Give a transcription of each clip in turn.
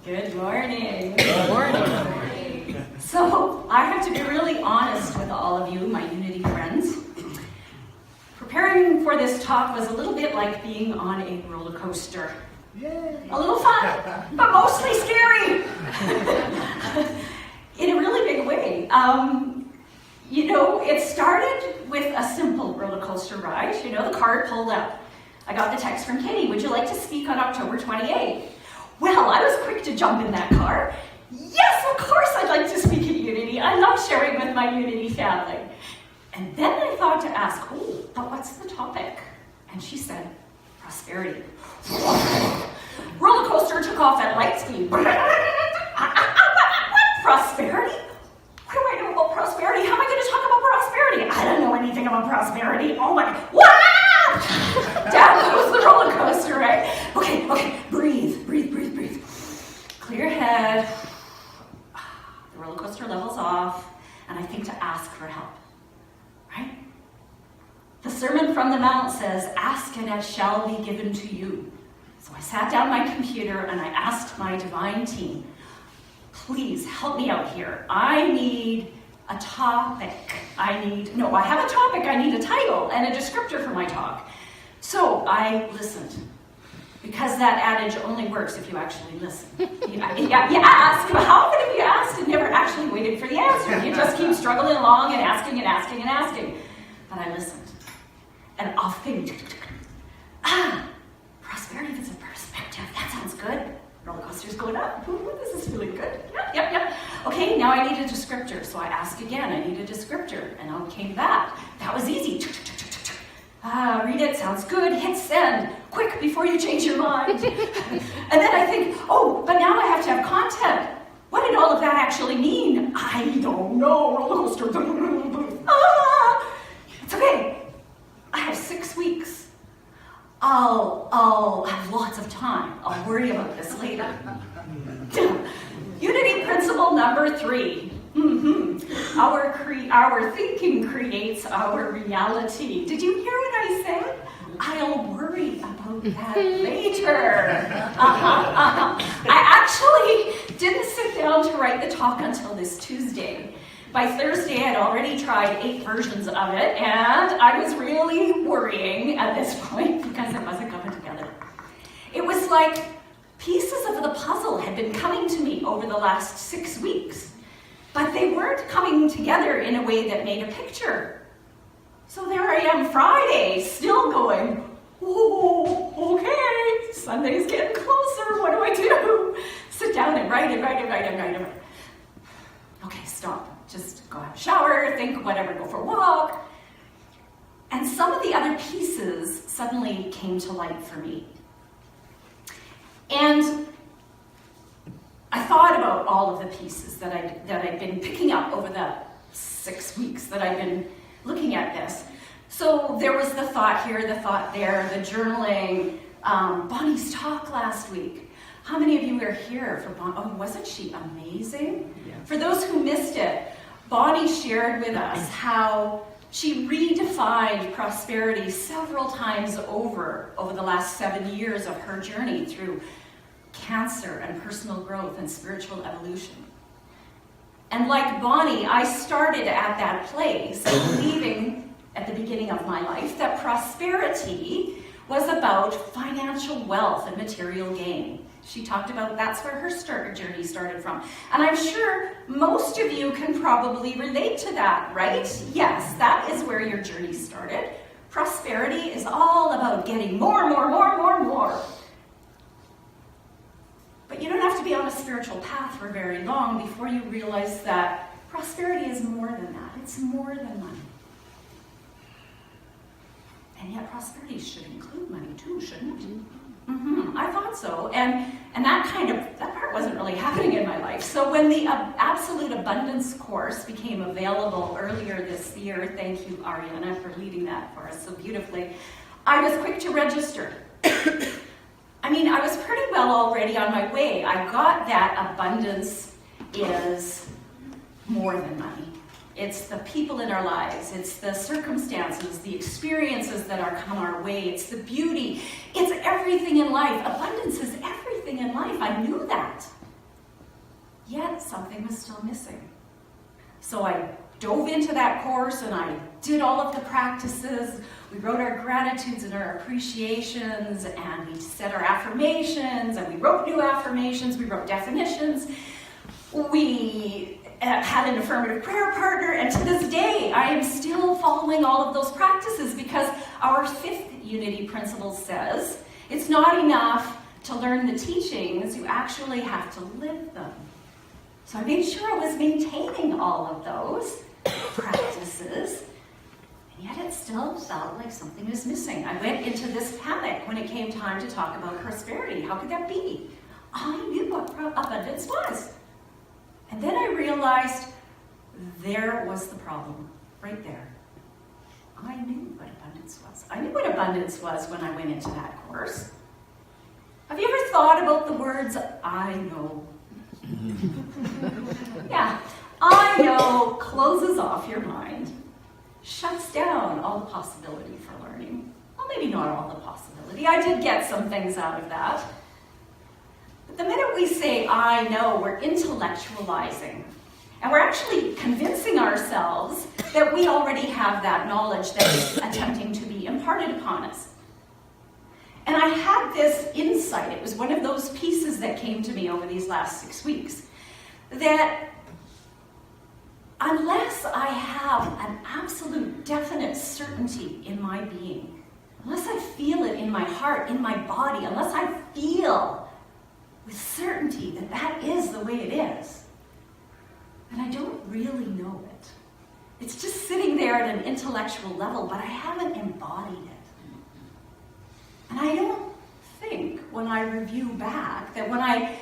Good morning. Good morning. So, I have to be really honest with all of you, my Unity friends. Preparing for this talk was a little bit like being on a roller coaster. Yay. A little fun, but mostly scary. In a really big way. It started with a simple roller coaster ride. The card pulled up. I got the text from Katie, would you like to speak on October 28th? Well, I was quick to jump in that car. Yes, of course I'd like to speak at Unity. I love sharing with my Unity family. And then I thought to ask, but what's the topic? And she said, prosperity. Roller coaster took off at light speed. What? Prosperity? What do I know about prosperity? How am I going to talk about prosperity? I don't know anything about prosperity. Oh my, what? Down goes the roller coaster, right? Okay, breathe. Clear head. The roller coaster levels off, and I think to ask for help, right? The Sermon from the Mount says, ask and it shall be given to you. So I sat down my computer and I asked my divine team, please help me out here. I need a topic. I have a topic. I need a title and a descriptor for my talk. So I listened, because that adage only works if you actually listen. You ask, but how often have you asked and never actually waited for the answer? You just keep struggling along and asking. But I listened, and off came, prosperity is a perspective. That sounds good. Roller coaster's going up. Ooh, this is feeling good. Yep. Okay, now I need a descriptor. So I asked again, I need a descriptor. And out came that. That was easy. Read it, sounds good, hit send. Quick, before you change your mind. And then I think, but now I have to have content. What did all of that actually mean? I don't know. Roller coaster. It's okay. I have 6 weeks. I'll have lots of time. I'll worry about this later. Unity principle number 3. Our thinking creates our reality. Did you hear what I said? I'll worry about that later. I actually didn't sit down to write the talk until this Tuesday. By Thursday, I'd already tried 8 versions of it, and I was really worrying at this point because it wasn't coming together. It was like pieces of the puzzle had been coming to me over the last 6 weeks, but they weren't coming together in a way that made a picture. So there I am Friday, still going, okay, Sunday's getting closer, what do I do? Sit down and write it. Okay, stop. Just go have a shower, think, whatever, go for a walk. And some of the other pieces suddenly came to light for me. And I thought about all of the pieces that I'd been picking up over the 6 weeks that I've been looking at this. So there was the thought here, the thought there, the journaling, Bonnie's talk last week. How many of you were here for Bonnie? Oh, wasn't she amazing? Yeah. For those who missed it, Bonnie shared with us how she redefined prosperity several times over the last 7 years of her journey through cancer and personal growth and spiritual evolution. And like Bonnie, I started at that place, believing at the beginning of my life that prosperity was about financial wealth and material gain. She talked about that's where her journey started from. And I'm sure most of you can probably relate to that, right? Yes, that is where your journey started. Prosperity is all about getting more. But you don't have to be on a spiritual path for very long before you realize that prosperity is more than that. It's more than money. And yet prosperity should include money too, shouldn't it? I thought so. And that part wasn't really happening in my life. So when the Absolute Abundance course became available earlier this year, thank you, Ariana, for leading that for us so beautifully, I was quick to register. I was pretty well already on my way. I got that abundance is more than money. It's the people in our lives. It's the circumstances, the experiences that are come our way. It's the beauty. It's everything in life. Abundance is everything in life. I knew that. yet something was still missing. So I dove into that course and I did all of the practices. We wrote our gratitudes and our appreciations, and we said our affirmations, and we wrote new affirmations, we wrote definitions. We had an affirmative prayer partner, and to this day, I am still following all of those practices because our fifth unity principle says it's not enough to learn the teachings, you actually have to live them. So I made sure I was maintaining all of those practices, and yet it still felt like something was missing. I went into this panic when it came time to talk about prosperity. How could that be? I knew what abundance was. And then I realized there was the problem, right there. I knew what abundance was. I knew what abundance was when I went into that course. Have you ever thought about the words, I know? Yeah, I know closes off your mind, shuts down all the possibility for learning. Well, maybe not all the possibility. I did get some things out of that. But the minute we say, I know, we're intellectualizing. And we're actually convincing ourselves that we already have that knowledge that is attempting to be imparted upon us. And I had this insight. It was one of those pieces that came to me over these last 6 weeks. That unless I have an absolute definite certainty in my being, unless I feel it in my heart, in my body, unless I feel with certainty that that is the way it is, then I don't really know it. It's just sitting there at an intellectual level, but I haven't embodied it. And I don't think, when I review back, that when I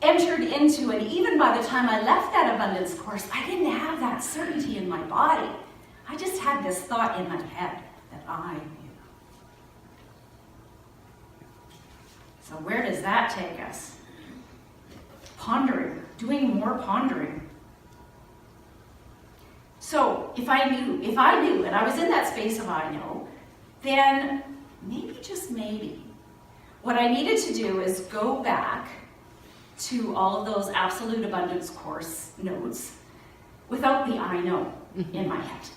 entered into, and even by the time I left that abundance course, I didn't have that certainty in my body. I just had this thought in my head that I knew. So where does that take us? Pondering, doing more pondering. So if I knew, and I was in that space of I know, then maybe, just maybe, what I needed to do is go back to all of those Absolute Abundance course notes without the I know in my head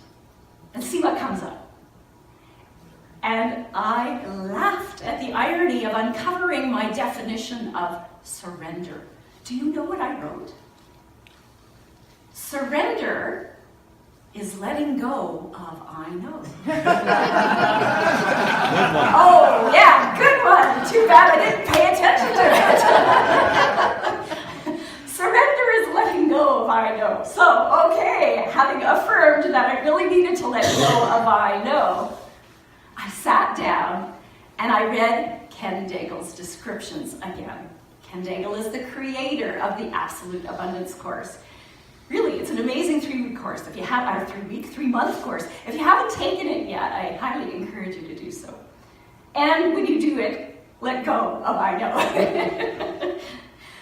and see what comes up. And I laughed at the irony of uncovering my definition of surrender. Do you know what I wrote? Surrender is letting go of I know. Oh, yeah, good one. Too bad I didn't pay attention to it. Surrender is letting go of I know. So, okay, having affirmed that I really needed to let go of I know, I sat down and I read Ken Daigle's descriptions again. Ken Daigle is the creator of the Absolute Abundance course. Really, it's an amazing 3-week course. If you have our 3-month course. If you haven't taken it yet, I highly encourage you to do so. And when you do it, let go of I know.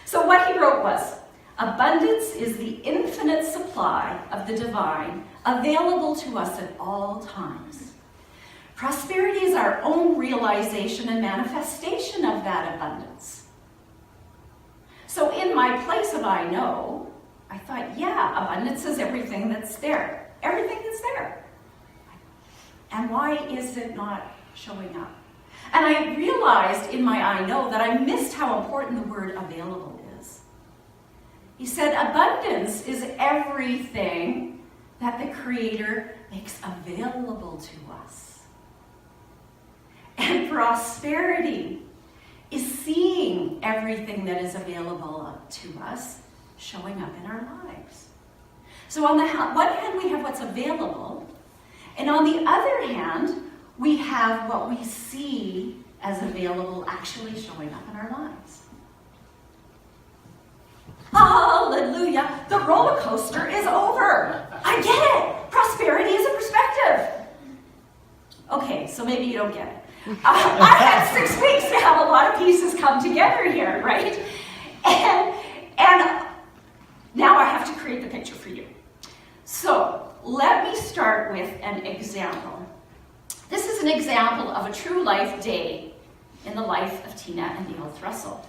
So what he wrote was, abundance is the infinite supply of the divine available to us at all times. Prosperity is our own realization and manifestation of that abundance. So in my place of I know, I thought, yeah, abundance is everything that's there. Everything that's there. And why is it not showing up? And I realized in my I know that I missed how important the word available is. He said, abundance is everything that the Creator makes available to us. And prosperity is seeing everything that is available to us showing up in our lives. So on the one hand, we have what's available, and on the other hand, we have what we see as available actually showing up in our lives. Hallelujah! The roller coaster is over. I get it. Prosperity is a perspective. Okay, so maybe you don't get it. I had 6 weeks to have a lot of pieces come together here, right? And now I have to create the picture for you. So let me start with an example. This is an example of a true life day in the life of Tina and Neil Thrussell.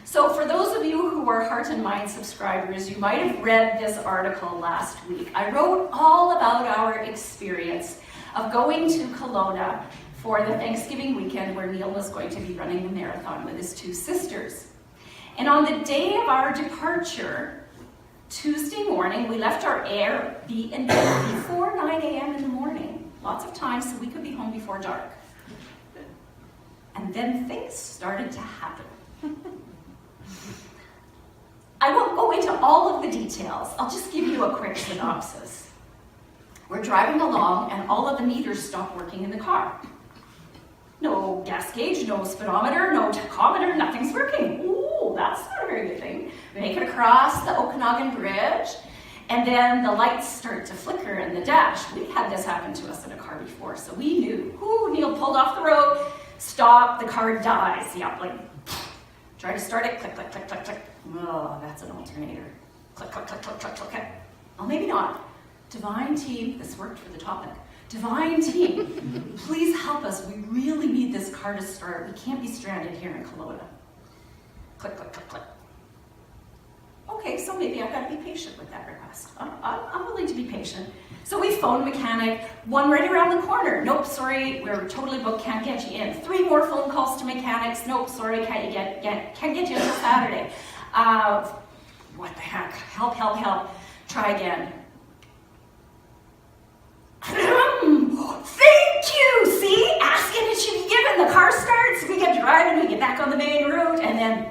So for those of you who are Heart and Mind subscribers, you might have read this article last week. I wrote all about our experience of going to Kelowna for the Thanksgiving weekend where Neil was going to be running the marathon with his two sisters. And on the day of our departure, Tuesday morning, we left our Airbnb before 9 a.m. in the morning. Lots of time so we could be home before dark. And then things started to happen. I won't go into all of the details. I'll just give you a quick synopsis. We're driving along and all of the meters stop working in the car. No gas gauge, no speedometer, no tachometer, nothing's working. Ooh, that's not a very good thing. We make it across the Okanagan Bridge, and then the lights start to flicker in the dash. We had this happen to us in a car before, so we knew. Ooh, Neil pulled off the road, stop, the car dies. Yep, like, try to start it, click, click, click, click, click. Oh, that's an alternator. Click, click, click, click, click, click, click. Well, maybe not. Divine team, this worked for the topic. Divine team, please help us. We really need this car to start. We can't be stranded here in Kelowna. Click, click, click, click. Okay, so maybe I've got to be patient with that request. I'm willing to be patient. So we phone mechanic, one right around the corner. Nope, sorry, we're totally booked, can't get you in. 3 more phone calls to mechanics. Nope, sorry, can't get you until Saturday. What the heck? Help, help, help. Try again. Thank you! See? Asking it should be given. The car starts, we get driving, we get back on the main road, and then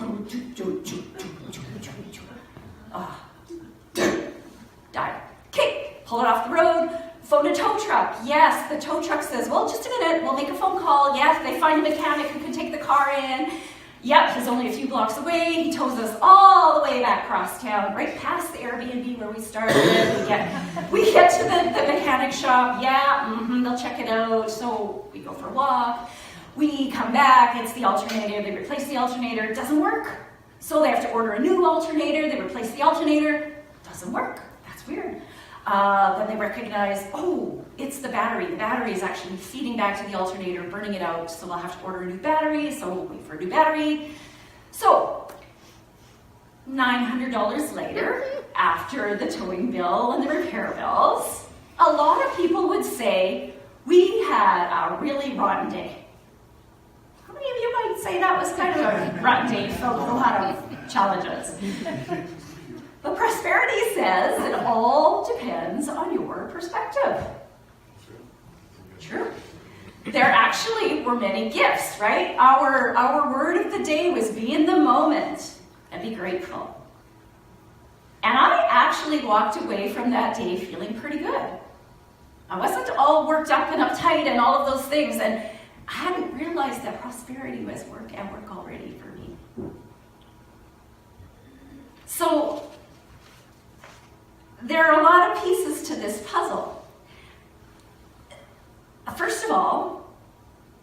died. Okay, pull it off the road, phone a tow truck. Yes, the tow truck says, well, just a minute, we'll make a phone call. Yes, they find a mechanic who can take the car in. Yep, he's only a few blocks away. He tows us all the way back across town, right past the Airbnb where we started. We get to the mechanic shop. Yeah, they'll check it out. So we go for a walk. We come back. It's the alternator. They replace the alternator. It doesn't work. So they have to order a new alternator. They replace the alternator. Doesn't work. That's weird. Then they recognize, oh, it's the battery. The battery is actually feeding back to the alternator, burning it out, so we'll have to order a new battery, so we'll wait for a new battery. So, $900 later, after the towing bill and the repair bills, a lot of people would say, we had a really rotten day. How many of you might say that was kind of a rotten day filled with a lot of challenges? But prosperity says it all depends on your perspective. True. There actually were many gifts, right? Our word of the day was be in the moment and be grateful. And I actually walked away from that day feeling pretty good. I wasn't all worked up and uptight and all of those things, and I hadn't realized that prosperity was work already for me. So, there are a lot of pieces to this puzzle. First of all,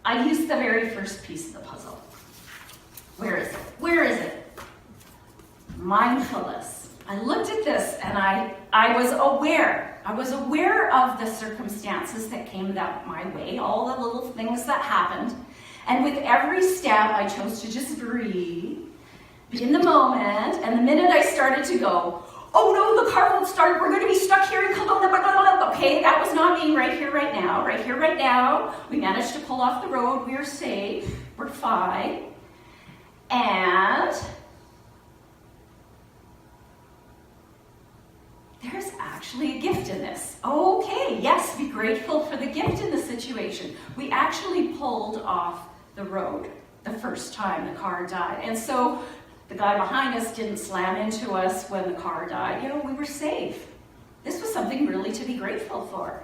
I used the very first piece of the puzzle. Where is it? Where is it? Mindfulness. I looked at this and I was aware. I was aware of the circumstances that came my way, all the little things that happened. And with every step, I chose to just breathe, be in the moment, and the minute I started to go, oh no, the car won't start, we're going to be stuck here in Kelowna. Okay, that was not me right here, right now. Right here, right now. We managed to pull off the road. We're safe. We're fine. And there's actually a gift in this. Okay, yes, be grateful for the gift in the situation. We actually pulled off the road the first time the car died. And so the guy behind us didn't slam into us when the car died. We were safe. This was something really to be grateful for.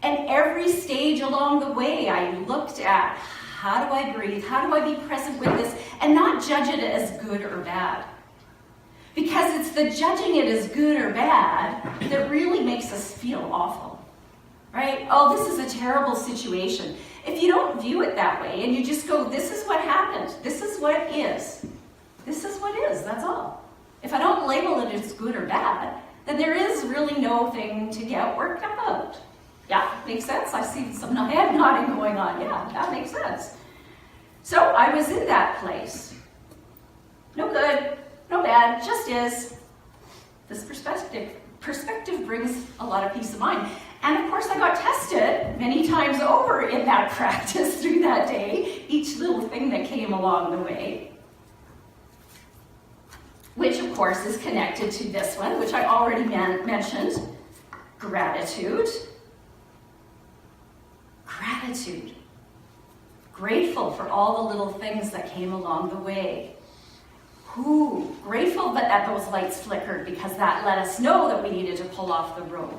And every stage along the way, I looked at how do I breathe? How do I be present with this? And not judge it as good or bad. Because it's the judging it as good or bad that really makes us feel awful. Right? Oh, this is a terrible situation. If you don't view it that way and you just go, this is what happened. This is what it is. This is what is, that's all. If I don't label it as good or bad, then there is really no thing to get worked up about. Yeah, makes sense? I see some head nodding going on. Yeah, that makes sense. So I was in that place. No good, no bad, just is. This perspective brings a lot of peace of mind. And of course I got tested many times over in that practice through that day, each little thing that came along the way. Which of course is connected to this one, which I already mentioned, gratitude. Gratitude. Grateful for all the little things that came along the way. Grateful that those lights flickered because that let us know that we needed to pull off the road.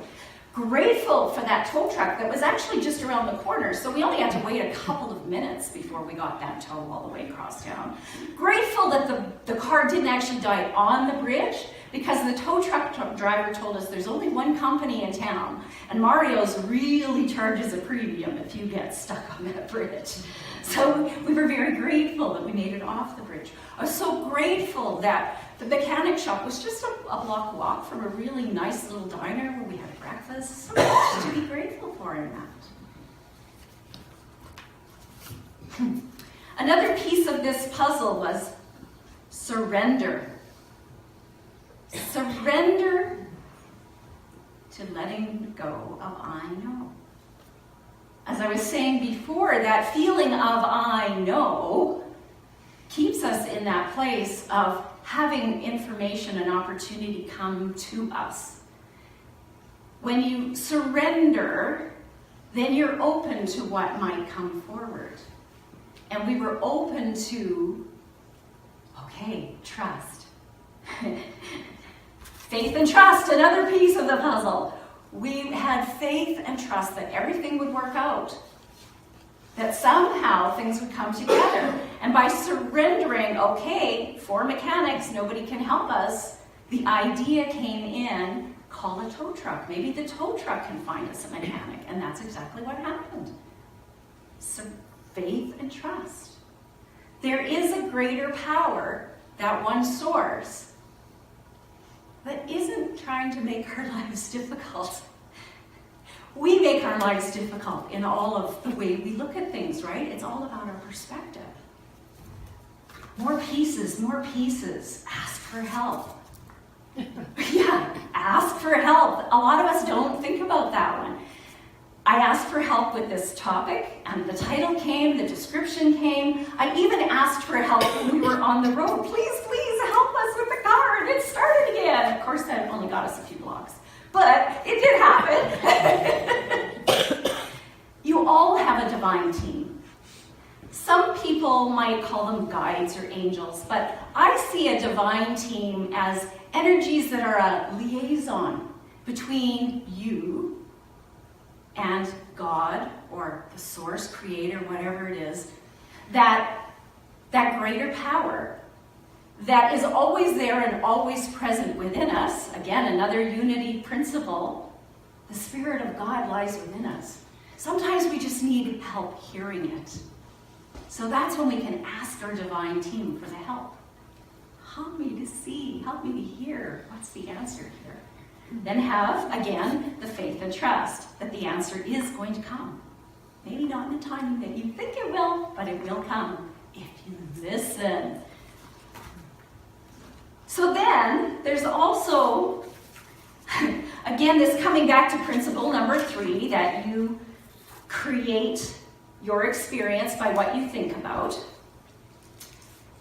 Grateful for that tow truck that was actually just around the corner, so we only had to wait a couple of minutes before we got that tow all the way across town. Grateful that the car didn't actually die on the bridge because the tow truck driver told us there's only one company in town, and Mario's really charges a premium if you get stuck on that bridge. So we were very grateful that we made it off the bridge. I was so grateful that the mechanic shop was just a block walk from a really nice little diner where we had breakfast. So much to be grateful for in that. Another piece of this puzzle was surrender. Surrender to letting go of I know. As I was saying before, that feeling of I know keeps us in that place of having information and opportunity come to us. When you surrender, then you're open to what might come forward. And we were open to, okay, trust. Faith and trust, another piece of the puzzle. We had faith and trust that everything would work out, that somehow things would come together. And by surrendering, okay, for mechanics, nobody can help us, the idea came in, call a tow truck. Maybe the tow truck can find us a mechanic, and that's exactly what happened. So faith and trust. There is a greater power, that one source, that isn't trying to make our lives difficult. We make our lives difficult in all of the way we look at things, right? It's all about our perspective. More pieces, ask for help. Yeah, ask for help. A lot of us don't think about that one. I asked for help with this topic, and the title came, the description came. I even asked for help when we were on the road. Please help us with the car, and it started again. Of course, that only got us a few blocks, but it did happen. You all have a divine team. Some people might call them guides or angels, but I see a divine team as energies that are a liaison between you and God or the source, creator, whatever it is, that greater power that is always there and always present within us. Again, another unity principle. The Spirit of God lies within us. Sometimes we just need help hearing it. So that's when we can ask our divine team for the help. Help me to see, help me to hear. What's the answer here? Then have, again, the faith and trust that the answer is going to come. Maybe not in the timing that you think it will, but it will come if you listen. So then, there's also, again, this coming back to principle number 3, that you create your experience by what you think about.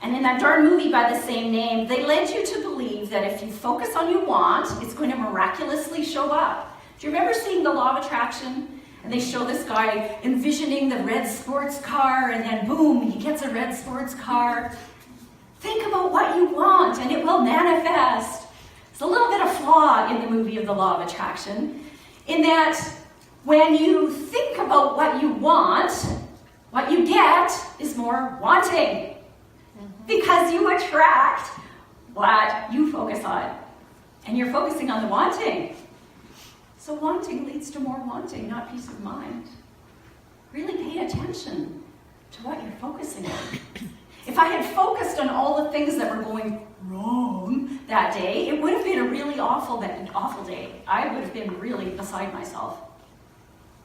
And in that darn movie by the same name, they led you to believe that if you focus on what you want, it's going to miraculously show up. Do you remember seeing the Law of Attraction? And they show this guy envisioning the red sports car, and then boom, he gets a red sports car. Think about what you want, and it will manifest. It's a little bit of flaw in the movie of the Law of Attraction, in that when you think about what you want, what you get is more wanting. Because you attract what you focus on. And you're focusing on the wanting. So wanting leads to more wanting, not peace of mind. Really pay attention to what you're focusing on. If I had focused on all the things that were going wrong that day, it would have been a really awful day. I would have been really beside myself.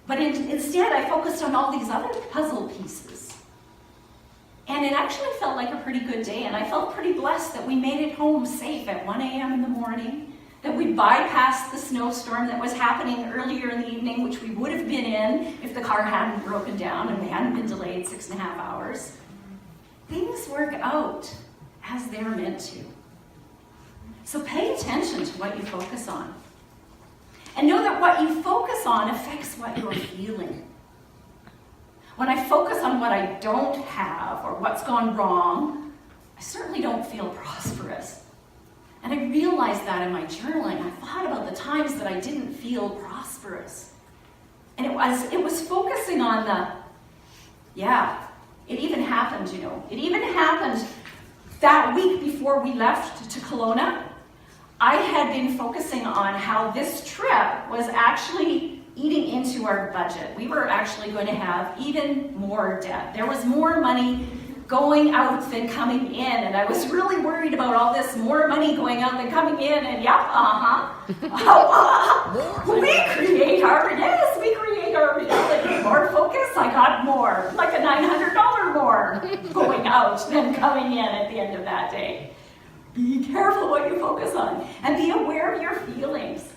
But instead, I focused on all these other puzzle pieces. And it actually felt like a pretty good day, and I felt pretty blessed that we made it home safe at 1 a.m. in the morning, that we bypassed the snowstorm that was happening earlier in the evening, which we would have been in if the car hadn't broken down and we hadn't been delayed 6.5 hours. Things work out as they're meant to. So pay attention to what you focus on. And know that what you focus on affects what you're feeling. When I focus on what I don't have or what's gone wrong, I certainly don't feel prosperous. And I realized that in my journaling. I thought about the times that I didn't feel prosperous. And it was focusing on it even happened, It even happened that week before we left to Kelowna. I had been focusing on how this trip was actually eating into our budget. We were actually going to have even more debt. There was more money going out than coming in, and I was really worried about all this more money going out than coming in, and we create our reality. More focus, I got more, like a $900 more going out than coming in at the end of that day. Be careful what you focus on, and be aware of your feelings.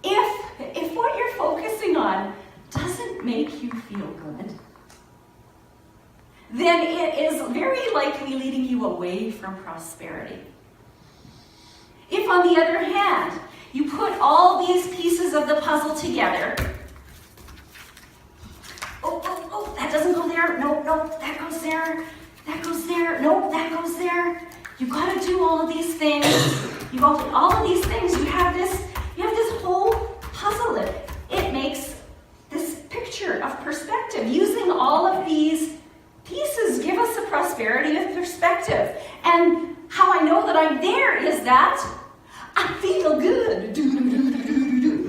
If what you're focusing on doesn't make you feel good, then it is very likely leading you away from prosperity. If, on the other hand, you put all these pieces of the puzzle together, that doesn't go there, no, that goes there, no, that goes there. You've got to do all of these things. You have this whole puzzle. It makes this picture of perspective. Using all of these pieces give us a prosperity of perspective. And how I know that I'm there is that I feel good.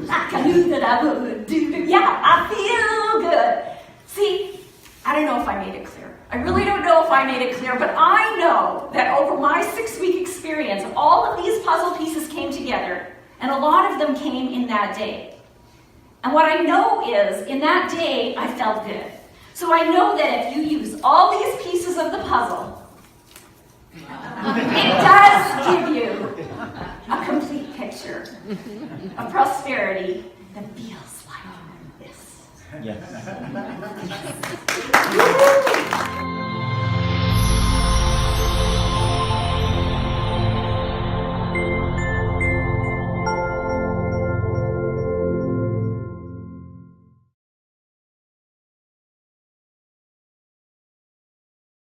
Like I knew that I would. I feel good. See, I don't know if I made it clear. I really don't know if I made it clear, but I know that over my 6-week experience, all of these puzzle pieces came together, and a lot of them came in that day. And what I know is, in that day, I felt good. So I know that if you use all these pieces of the puzzle, it does give you a complete picture of prosperity that feels like this. Yes.